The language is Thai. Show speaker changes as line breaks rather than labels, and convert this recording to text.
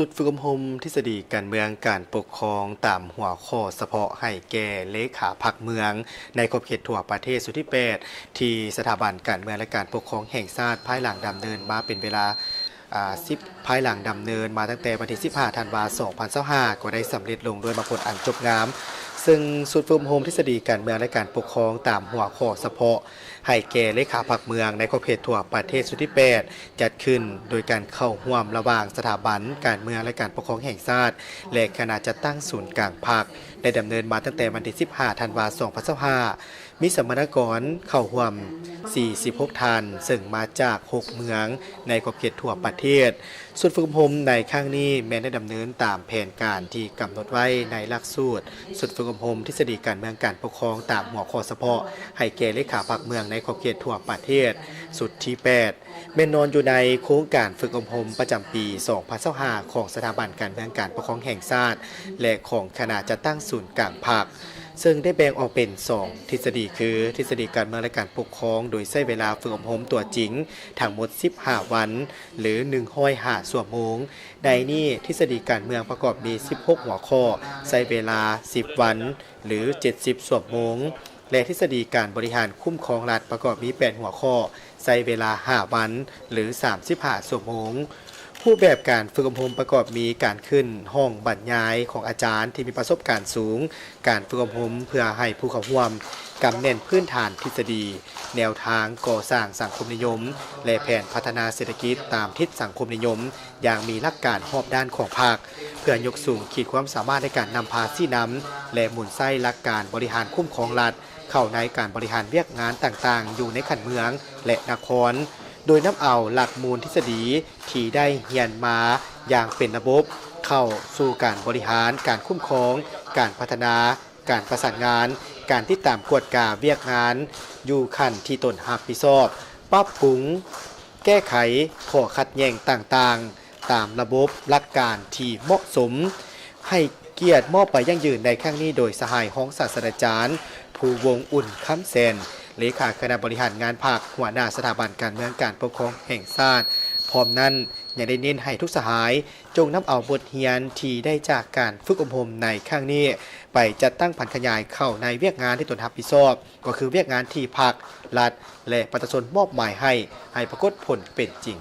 สุดฝึกอบรมทฤษฎีการเมืองการปกครองตามหัวข้อเฉพาะให้แก่เลขาพรรคเมืองในขอบเขตทั่วประเทศสุดที่8ที่สถาบันการเมืองและการปกครองแห่งชาติภายหลังดำเนินมาเป็นเวลาภายหลังดำเนินมาตั้งแต่วันที่15ธันวาคม2025ก็ได้สำเร็จลงด้วยบางผลอันจบงามซึ่งสุดฝึกอบรมทฤษฎีการเมืองและการปกครองตามหัวข้อเฉพาะให้แก่เลขาพรรคเมืองในขอบเขตทั่วประเทศสุดที่8จัดขึ้นโดยการเข้าร่วมระหว่างสถาบันการเมืองและการปกครองแห่งชาติและคณะจัดตั้งศูนย์กลางพรรคได้ดำเนินมาตั้งแต่วันที่15ธันวาคม2025มีสมณกรเข้าร่วม46ท่านซึ่งมาจาก6เมืองในขอบเขตทั่วประเทศส่วนฝึกอบรมในครั้งนี้แม้ได้ดำเนินตามแผนการที่กำหนดไว้ในหลักสูตรสุดฝึกอบรมทฤษฎีการเมืองการปกครองตามหัวข้อเฉพาะให้แก่เลขาพรรคเมืองในขอบเขตทั่วประเทศสุดที่8แม่นอนอยู่ในโครงการฝึกอบรมประจำปี2025ของสถาบันการเมืองการปกครองแห่งชาติและของคณะจัดตั้งศูนย์กลางพรรคซึ่งได้แบ่งออกเป็น2ทฤษฎีคือทฤษฎีการเมืองและการปกครองโดยใช้เวลาฝึกอบรมตัวจริงทั้งหมด15วันหรือ105ชั่วโมงในนี้ทฤษฎีการเมืองประกอบมี16หัวข้อใช้เวลา10วันหรือ70ชั่วโมงและทฤษฎีการบริหารคุ้มครองรัฐประกอบมี8หัวข้อใช้เวลา5วันหรือ35ชั่วโมงผู้แบบการฝึกอบรมประกอบมีการขึ้นห้องบรรยายของอาจารย์ที่มีประสบการณ์สูงการฝึกอบรมเพื่อให้ผู้เข้าร่วมกำเนิดพื้นฐานทฤษฎีแนวทางก่อสร้างสังคมนิยมและแผนพัฒนาเศรษฐกิจตามทิศสังคมนิยมอย่างมีหลักการรอบด้านของภาคเพื่อยกสูงขีดความสามารถในการนำพาที่นำและหมุนไส้หลักการบริหารคุ้มครองรัฐเข้าในการบริหารเวียกงานต่างๆอยู่ในขันเมืองและนครโดยนำเอาหลักมูลทฤษฎีที่ได้เรียนมาอย่างเป็นระบบเข้าสู่การบริหารการคุ้มครองการพัฒนาการประสานงานการติดตามกวดกาเวียกงานอยู่ขั้นที่ตนรับผิดชอบปรับปรุงแก้ไขข้อขัดแย้งต่างๆตามระบบหลักการที่เหมาะสมให้เกียรติมอบไปยั่งยืนในครั้งนี้โดยสหายของศาสตราจารย์ภูวงศ์อุ่นคำแสนเลขาคณะบริหารงานภาคหัวหน้าสถาบันการเมืองการปกครองแห่งชาติพร้อมนั้นยังได้เน้นให้ทุกสหายจงนำเอาบทเรียนที่ได้จากการฝึกอบรมในครั้งนี้ไปจัดตั้งผันขยายเข้าในเวียกงานที่ตนรับผิดชอบก็คือเวียกงานที่ภาครัฐและประชาชนมอบหมายให้ปรากฏผลเป็นจริง